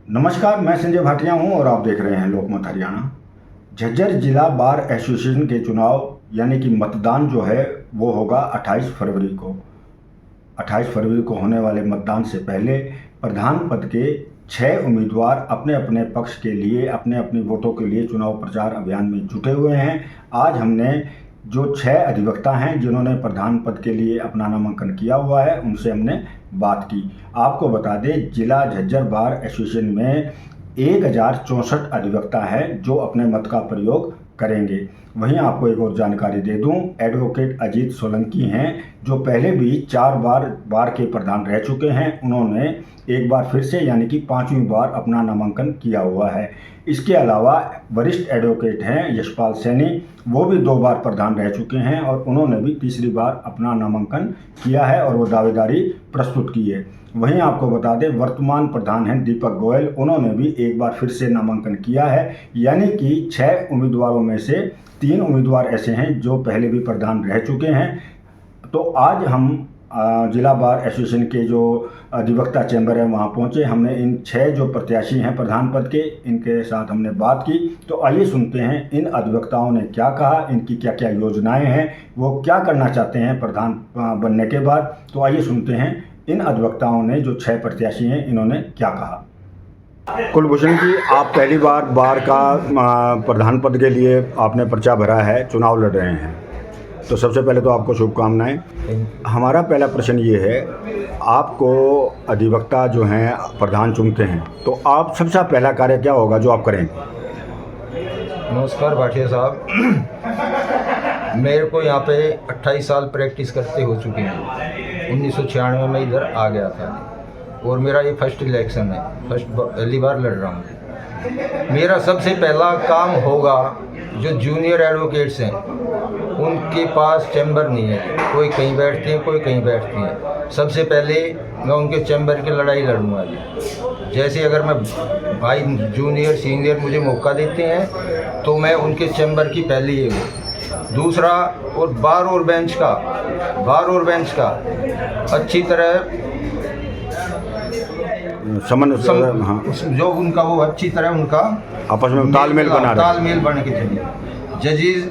नमस्कार, मैं संजय भाटिया हूं और आप देख रहे हैं लोकमत हरियाणा। झज्जर जिला बार एसोसिएशन के चुनाव यानी कि मतदान जो है वो होगा 28 फरवरी को। 28 फरवरी को होने वाले मतदान से पहले प्रधान पद के 6 उम्मीदवार अपने अपने पक्ष के लिए अपने अपने वोटों के लिए चुनाव प्रचार अभियान में जुटे हुए हैं। आज हमने जो 6 अधिवक्ता हैं जिन्होंने प्रधान पद के लिए अपना नामांकन किया हुआ है उनसे हमने बात की। आपको बता दें, जिला झज्जर बार एसोसिएशन में 1064 अधिवक्ता हैं जो अपने मत का प्रयोग करेंगे। वहीं आपको एक और जानकारी दे दूं, एडवोकेट अजीत सोलंकी हैं जो पहले भी 4 बार बार के प्रधान रह चुके हैं। उन्होंने एक बार फिर से यानी कि 5वीं बार अपना नामांकन किया हुआ है। इसके अलावा वरिष्ठ एडवोकेट हैं यशपाल सैनी, वो भी 2 बार प्रधान रह चुके हैं और उन्होंने भी तीसरी बार अपना नामांकन किया है और वो दावेदारी प्रस्तुत की है। वहीं आपको बता दें, वर्तमान प्रधान हैं दीपक गोयल, उन्होंने भी एक बार फिर से नामांकन किया है। यानी कि 6 उम्मीदवारों में से 3 उम्मीदवार ऐसे हैं जो पहले भी प्रधान रह चुके हैं। तो आज हम जिला बार एसोसिएशन के जो अधिवक्ता चैम्बर है वहाँ पहुँचे। हमने इन 6 जो प्रत्याशी हैं प्रधान पद के, इनके साथ हमने बात की। तो आइए सुनते हैं इन अधिवक्ताओं ने क्या कहा, इनकी क्या क्या योजनाएं हैं, वो क्या करना चाहते हैं प्रधान बनने के बाद। तो आइए सुनते हैं इन अधिवक्ताओं ने, जो 6 प्रत्याशी हैं, इन्होंने क्या कहा। कुलभूषण जी, आप पहली बार बार का प्रधान पद के लिए आपने पर्चा भरा है, चुनाव लड़ रहे हैं, तो सबसे पहले तो आपको शुभकामनाएं। हमारा पहला प्रश्न ये है, आपको अधिवक्ता जो हैं प्रधान चुनते हैं तो आप सबसे पहला कार्य क्या होगा जो आप करेंगे? नमस्कार भाटिया साहब, मेरे को यहाँ पे 28 साल प्रैक्टिस करते हो चुके हैं। 1996 में इधर आ गया था और मेरा ये फर्स्ट इलेक्शन है, पहली बार लड़ रहा हूँ। मेरा सबसे पहला काम होगा, जो जूनियर एडवोकेट्स हैं उनके पास चैम्बर नहीं है, कोई कहीं बैठते हैं कोई कहीं बैठते हैं। सबसे पहले मैं उनके चैम्बर की लड़ाई लड़ूंगा। जैसे अगर मैं भाई जूनियर सीनियर मुझे मौका देते हैं तो मैं उनके चैम्बर की पहले ये हूँ। दूसरा, और बार और बेंच का अच्छी तरह हाँ, जो उनका वो अच्छी तरह उनका आपस में तालमेल बन के चलिए। जजेस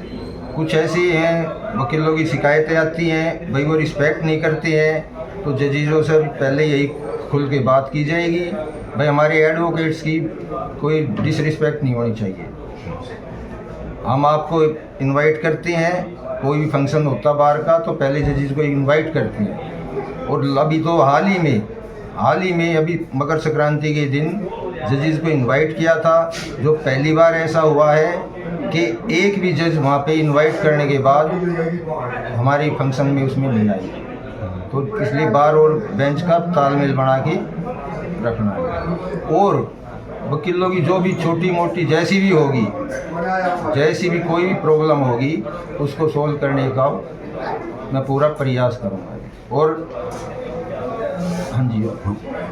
कुछ ऐसे हैं, वकीलों की शिकायतें आती हैं, भाई वो रिस्पेक्ट नहीं करते हैं, तो जजेसों से पहले यही खुल के बात की जाएगी, भाई हमारे एडवोकेट्स की कोई डिसरिस्पेक्ट नहीं होनी चाहिए। हम आपको इनवाइट करते हैं, कोई भी फंक्शन होता बार का तो पहले जजेस को इनवाइट करते हैं। और अभी तो हाल ही में अभी मकर संक्रांति के दिन जजेस को इनवाइट किया था, जो पहली बार ऐसा हुआ है कि एक भी जज वहाँ पे इनवाइट करने के बाद हमारे फंक्शन में उसमें नहीं आई। तो इसलिए बार और बेंच का तालमेल बना के रखना है। और वकीलों की जो भी छोटी मोटी जैसी भी कोई भी प्रॉब्लम होगी उसको सोल्व करने का मैं पूरा प्रयास करूँगा। और हाँ जी,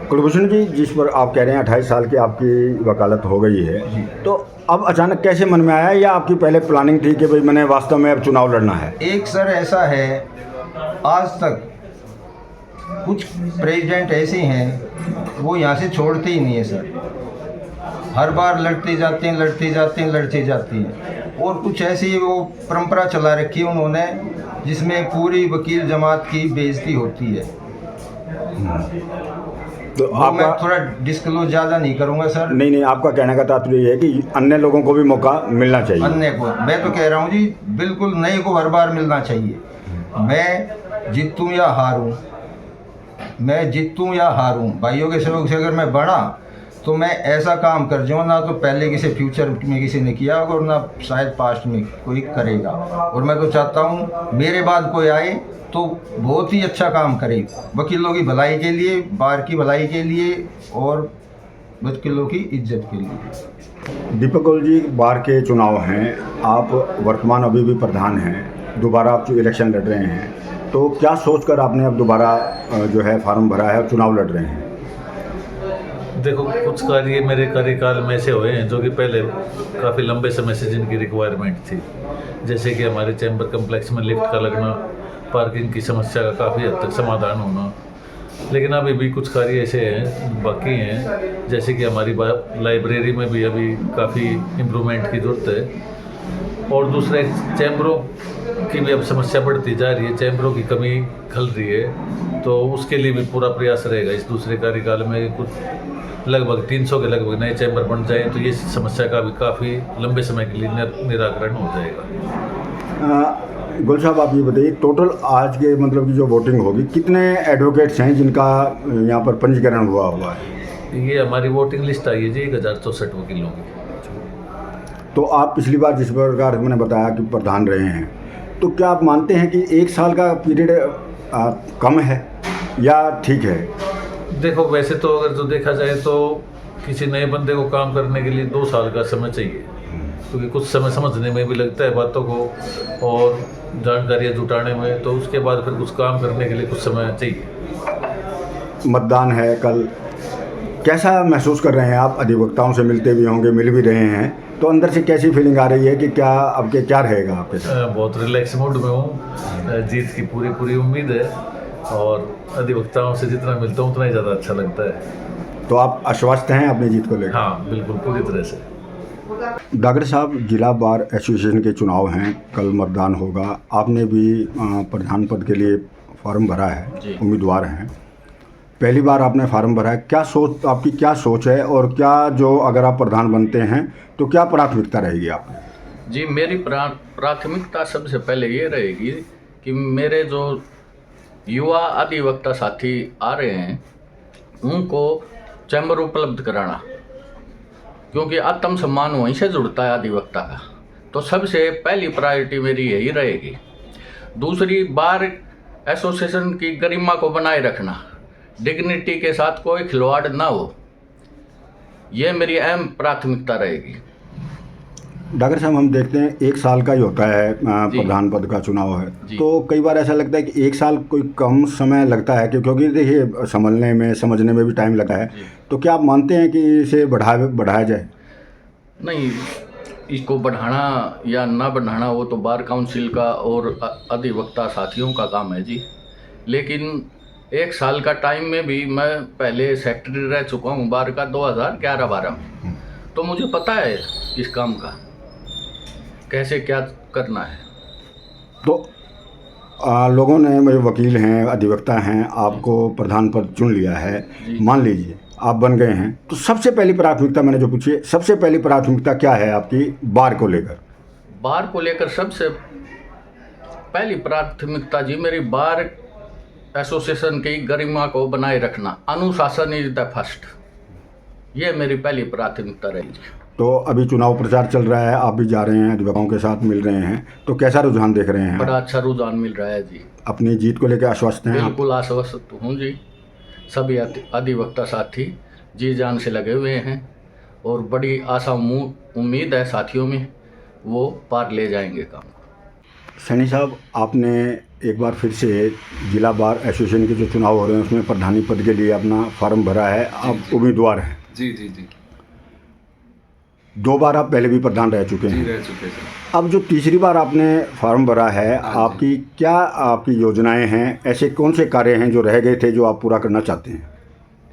कुलभूषण जी, जिस पर आप कह रहे हैं 28 साल की आपकी वकालत हो गई है, तो अब अचानक कैसे मन में आया, या आपकी पहले प्लानिंग थी कि भाई मैंने वास्तव में अब चुनाव लड़ना है? एक सर ऐसा है, आज तक कुछ प्रेसिडेंट ऐसे हैं वो यहाँ से छोड़ते ही नहीं है सर, हर बार लड़ते जाते हैं। और कुछ ऐसी वो परंपरा चला रखी है उन्होंने जिसमें पूरी वकील जमात की बेइज्जती होती है। तो मैं थोड़ा डिस्क्लोज ज़्यादा नहीं करूँगा सर। नहीं, आपका कहने का तात्पर्य ये है कि अन्य लोगों को भी मौका मिलना चाहिए। अन्य को मैं तो कह रहा हूँ जी, बिल्कुल नए को हर बार मिलना चाहिए। मैं जीतूँ या हारूँ, भाइयों के सहयोग से अगर मैं बढ़ा तो मैं ऐसा काम कर जाऊँ ना तो पहले किसी फ्यूचर में किसी ने किया होगा और ना शायद पास्ट में कोई करेगा। और मैं तो चाहता हूँ मेरे बाद कोई आए तो बहुत ही अच्छा काम करे, वकीलों की भलाई के लिए, बार की भलाई के लिए और वकीलों की इज्जत के लिए। दीपक गोयल जी, बार के चुनाव हैं, आप वर्तमान अभी भी प्रधान हैं, दोबारा आप जो इलेक्शन लड़ रहे हैं, तो क्या सोचकर आपने अब दोबारा जो है फार्म भरा है और चुनाव लड़ रहे हैं? देखो, कुछ कार्य मेरे कार्यकाल में ऐसे हुए हैं जो कि पहले काफ़ी लंबे समय से जिनकी रिक्वायरमेंट थी, जैसे कि हमारे चैम्बर कम्प्लेक्स में लिफ्ट का लगना, पार्किंग की समस्या का काफ़ी हद तक समाधान होना, लेकिन अभी भी कुछ कार्य ऐसे हैं बाकी हैं, जैसे कि हमारी लाइब्रेरी में भी अभी काफ़ी इम्प्रूवमेंट की ज़रूरत है। और दूसरे चैम्बरों की भी अब समस्या बढ़ती जा रही है, चैम्बरों की कमी खल रही है, तो उसके लिए भी पूरा प्रयास रहेगा इस दूसरे कार्यकाल में। कुछ लगभग 300 के लगभग नए चैम्बर बन जाए तो ये समस्या का भी काफ़ी लंबे समय के लिए निराकरण हो जाएगा। गुल साहब, आप ये बताइए, टोटल आज के मतलब की जो वोटिंग होगी, कितने एडवोकेट्स हैं जिनका यहाँ पर पंजीकरण हुआ हुआ है? ये हमारी वोटिंग लिस्ट आई है जी 1064 वकीलों की। तो आप पिछली बार जिस प्रकार मैंने बताया कि प्रधान रहे हैं, तो क्या आप मानते हैं कि 1 साल का पीरियड कम है या ठीक है? देखो, वैसे तो अगर जो देखा जाए तो किसी नए बंदे को काम करने के लिए 2 साल का समय चाहिए, क्योंकि कुछ समय समझने में भी लगता है बातों को और जानकारियाँ जुटाने में, तो उसके बाद फिर कुछ काम करने के लिए कुछ समय चाहिए। मतदान है कल, कैसा महसूस कर रहे हैं आप? अधिवक्ताओं से मिलते भी होंगे, मिल भी रहे हैं, तो अंदर से कैसी फीलिंग आ रही है कि क्या अब के क्या रहेगा आपके साथ? बहुत रिलैक्स मूड में हूँ, जीत की पूरी उम्मीद है और अधिवक्ताओं से जितना मिलता हूँ उतना ही ज़्यादा अच्छा लगता है। तो आप आश्वस्त हैं अपनी जीत को लेकर? हाँ, बिल्कुल, पूरी तरह से। डागर साहब, जिला बार एसोसिएशन के चुनाव हैं, कल मतदान होगा। आपने भी प्रधान पद के लिए फॉर्म भरा है, उम्मीदवार हैं, पहली बार आपने फार्म भरा है। आपकी क्या सोच है और क्या जो अगर आप प्रधान बनते हैं तो क्या प्राथमिकता रहेगी आपकी? जी, मेरी प्राथमिकता सबसे पहले ये रहेगी कि मेरे जो युवा अधिवक्ता साथी आ रहे हैं उनको चैम्बर उपलब्ध कराना, क्योंकि आत्मसम्मान वहीं से जुड़ता है अधिवक्ता का। तो सबसे पहली प्रायोरिटी मेरी यही रहेगी। दूसरी, बार एसोसिएशन की गरिमा को बनाए रखना, डिग्निटी के साथ कोई खिलवाड़ ना हो, ये मेरी अहम प्राथमिकता रहेगी। डागर साहब, हम देखते हैं 1 साल का ही होता है प्रधान पद का चुनाव है, तो कई बार ऐसा लगता है कि 1 साल कोई कम समय लगता है, क्योंकि देखिए संभलने में समझने में भी टाइम लगता है। तो क्या आप मानते हैं कि इसे बढ़ाया जाए? नहीं, इसको बढ़ाना या ना बढ़ाना वो तो बार काउंसिल का और अधिवक्ता साथियों का काम है जी। लेकिन 1 साल का टाइम में भी मैं पहले सेक्रेटरी रह चुका हूँ बार का 2011-12 में, तो मुझे पता है इस काम का कैसे क्या करना है। तो लोगों ने, मेरे वकील हैं, अधिवक्ता हैं, आपको प्रधान पद चुन लिया है, मान लीजिए आप बन गए हैं, तो सबसे पहली प्राथमिकता मैंने जो पूछी है, सबसे पहली प्राथमिकता क्या है आपकी बार को लेकर? बार को लेकर सबसे पहली प्राथमिकता जी मेरी बार एसोसिएशन की गरिमा को बनाए रखना, अनुशासन इज द फर्स्ट, ये मेरी पहली प्राथमिकता रहेगी। तो अभी चुनाव प्रचार चल रहा है, आप भी जा रहे हैं, अधिवक्ताओं के साथ मिल रहे हैं, तो कैसा रुझान देख रहे हैं? बड़ा अच्छा रुझान मिल रहा है जी। अपनी जीत को लेकर आश्वस्त हैं? बिल्कुल आश्वस्त हूँ जी। सभी अधिवक्ता साथी जी जान से लगे हुए हैं और बड़ी आशा उम्मीद है साथियों में, वो पार ले जाएंगे काम। सैनी साहब, आपने एक बार फिर से जिला बार एसोसिएशन के जो चुनाव हो रहे हैं उसमें प्रधानी पद के लिए अपना फॉर्म भरा है, आप उम्मीदवार हैं? जी जी जी 2 बार आप पहले भी प्रधान रह चुके हैं। जी, रह चुके सर। अब जो तीसरी बार आपने फॉर्म भरा है, आपकी योजनाएं हैं, ऐसे कौन से कार्य हैं जो रह गए थे जो आप पूरा करना चाहते हैं?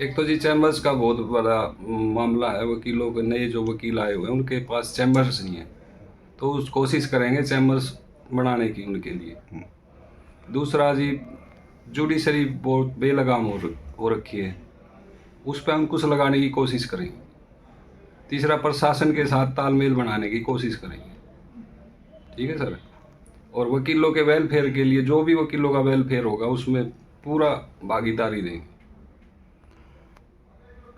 एक तो जी चैम्बर्स का बहुत बड़ा मामला है, वकीलों के नए जो वकील आए हुए हैं उनके पास चैम्बर्स नहीं है, तो उस कोशिश करेंगे चैम्बर्स बनाने की उनके लिए। दूसरा जी, जुडिशरी बहुत बेलगाम हो रखी है, उस पर अंकुश लगाने की कोशिश करेंगे। तीसरा, प्रशासन के साथ तालमेल बनाने की कोशिश करेंगे। ठीक है सर। और वकीलों के वेलफेयर के लिए जो भी वकीलों का वेलफेयर होगा उसमें पूरा भागीदारी देंगे।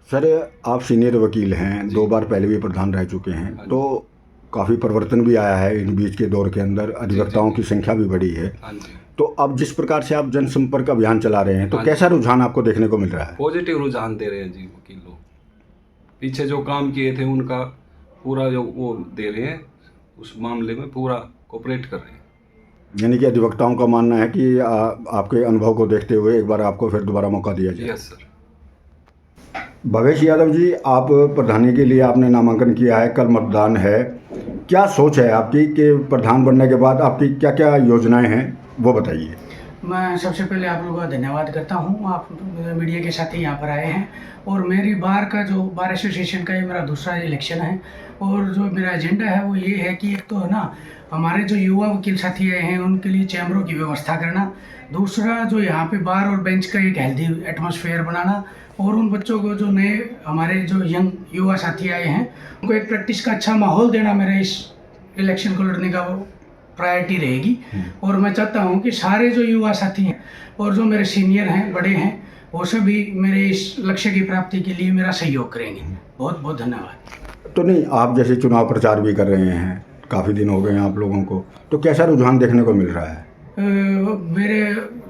सर, आप सीनियर वकील हैं, 2 बार पहले भी प्रधान रह चुके हैं, तो काफ़ी परिवर्तन भी आया है इन बीच के दौर के अंदर, अधिवक्ताओं की संख्या भी बढ़ी है। तो अब जिस प्रकार से आप जनसंपर्क अभियान चला रहे हैं, तो कैसा रुझान आपको देखने को मिल रहा है? पॉजिटिव रुझान दे रहे हैं जी वकील लोग। पीछे जो काम किए थे उनका पूरा जो वो दे रहे हैं, उस मामले में पूरा कोऑपरेट कर रहे हैं। यानी कि अधिवक्ताओं का मानना है कि आपके अनुभव को देखते हुए एक बार आपको फिर दोबारा मौका दिया जाए। Yes sir. भवेश यादव जी, आप प्रधानी के लिए आपने नामांकन किया है, कल मतदान है, क्या सोच है आपकी कि प्रधान बनने के बाद आपकी क्या क्या योजनाएं हैं, वो बताइए। मैं सबसे पहले आप लोगों का धन्यवाद करता हूँ, आप मीडिया के साथ ही यहाँ पर आए हैं। और मेरी बार एसोसिएशन का ये मेरा दूसरा इलेक्शन है। और जो मेरा एजेंडा है वो ये है कि एक तो है ना, हमारे जो युवा वकील साथी आए हैं उनके लिए चैम्बरों की व्यवस्था करना, दूसरा जो यहाँ पे बार और बेंच का एक हेल्दी एटमॉस्फेयर बनाना, और उन बच्चों को जो नए हमारे जो यंग युवा साथी आए हैं उनको एक प्रैक्टिस का अच्छा माहौल देना मेरा इस इलेक्शन को लड़ने का वो प्रायोरिटी रहेगी। और मैं चाहता हूँ कि सारे जो युवा साथी हैं और जो मेरे सीनियर हैं, बड़े हैं, वो सभी मेरे इस लक्ष्य की प्राप्ति के लिए मेरा सहयोग करेंगे। बहुत बहुत धन्यवाद। तो नहीं, आप जैसे चुनाव प्रचार भी कर रहे हैं, काफ़ी दिन हो गए हैं आप लोगों को, तो कैसा रुझान देखने को मिल रहा है? मेरे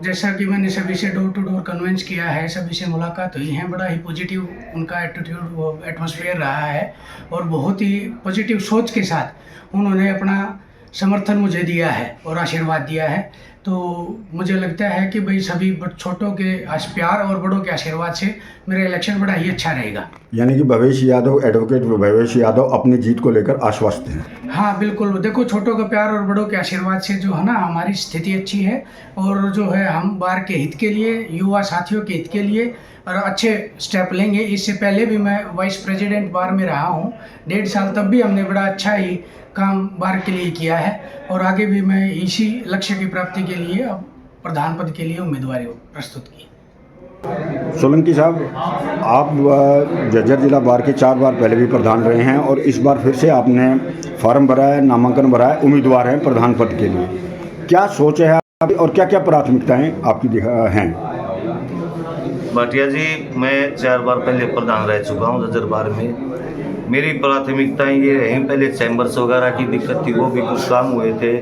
जैसा कि मैंने सभी से डोर टू डोर कन्वेंस किया है, सभी से मुलाकात हुई है, बड़ा ही पॉजिटिव उनका एटीट्यूड एटमॉस्फेयर रहा है और बहुत ही पॉजिटिव सोच के साथ उन्होंने अपना समर्थन मुझे दिया है और आशीर्वाद दिया है। तो मुझे लगता है कि भाई सभी छोटों के प्यार और बड़ों के आशीर्वाद से मेरा इलेक्शन बड़ा ही अच्छा रहेगा। यानी कि भवेश यादव, एडवोकेट भवेश यादव अपनी जीत को लेकर आश्वस्त हैं। हाँ बिल्कुल, देखो छोटों का प्यार और बड़ों के आशीर्वाद से जो है ना हमारी स्थिति अच्छी है, और जो है हम बार के हित के लिए, युवा साथियों के हित के लिए और अच्छे स्टेप लेंगे। इससे पहले भी मैं वाइस प्रेसिडेंट बार में रहा हूँ 1.5 साल, तब भी हमने बड़ा अच्छा ही काम बार के लिए किया है, और आगे भी मैं इसी लक्ष्य की प्राप्ति के लिए अब प्रधान पद के लिए उम्मीदवारी प्रस्तुत की। सोलंकी साहब, आप जज्जर जिला बार के 4 बार पहले भी प्रधान रहे हैं और इस बार फिर से आपने फॉर्म भरा है, नामांकन भरा है, उम्मीदवार हैं प्रधान पद के लिए। क्या सोच है आपकी और क्या क्या प्राथमिकताएं आपकी हैं? भाटिया जी, मैं 4 बार पहले प्रधान रह चुका हूँ जज्जर बार में। मेरी प्राथमिकताएं ये रही, पहले चैम्बर्स वगैरह की दिक्कत थी, वो भी कुछ काम हुए थे,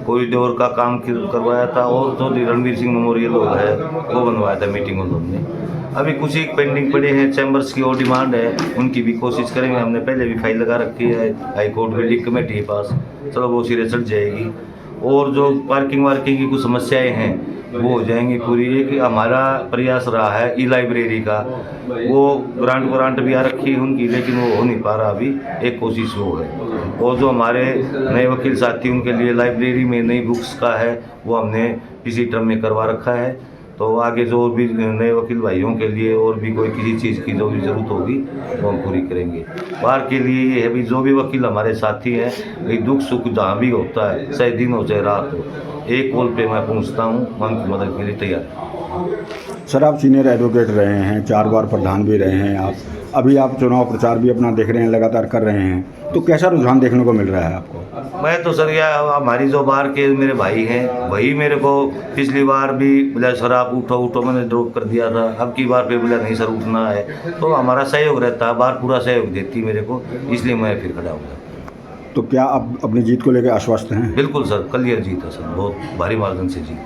कॉरिडोर का काम करवाया था, और जो रणवीर सिंह मेमोरियल हॉल है वो बनवाया था मीटिंग हॉल में। अभी कुछ ही पेंडिंग पड़े हैं, चैम्बर्स की और डिमांड है, उनकी भी कोशिश करेंगे। हमने पहले भी फाइल लगा रखी है हाई कोर्ट बिल्डिंग कमेटी के पास, चलो वो सिरे चढ़ जाएगी। और जो पार्किंग वार्किंग की कुछ समस्याएं हैं वो हो जाएंगी पूरी। एक हमारा प्रयास रहा है ई लाइब्रेरी का, वो ग्रांट भी आ रखी है उनकी, लेकिन वो हो नहीं पा रहा अभी, एक कोशिश वो है। और जो हमारे नए वकील साथी उनके लिए लाइब्रेरी में नई बुक्स का है वो हमने इसी टर्म में करवा रखा है। तो आगे जो भी नए वकील भाइयों के लिए और भी कोई किसी चीज़ की जो भी ज़रूरत होगी वो हम पूरी करेंगे। बार के लिए ये है भी, जो भी वकील हमारे साथी हैं, ये दुख सुख जहाँ भी होता है, चाहे दिन हो चाहे रात हो, एक कॉल पे मैं पहुँचता हूँ, मैं उनकी मदद के लिए तैयार हूँ। सर, आप सीनियर एडवोकेट रहे हैं, 4 बार प्रधान भी रहे हैं आप, अभी आप चुनाव प्रचार भी अपना देख रहे हैं, लगातार कर रहे हैं, तो कैसा रुझान देखने को मिल रहा है आपको? मैं तो सर यह हमारी जो बार के मेरे भाई हैं वही मेरे को पिछली बार भी बोला सर आप उठो, मैंने ड्रॉप कर दिया था, अब की बार पे बोला नहीं सर उठना है, तो हमारा सहयोग रहता है, बार पूरा सहयोग देती मेरे को, इसलिए मैं फिर खड़ा हूँ। तो क्या आप अपनी जीत को लेकर आश्वस्त हैं? बिल्कुल सर, क्लियर जीत है सर, बहुत भारी मार्जिन से जीत।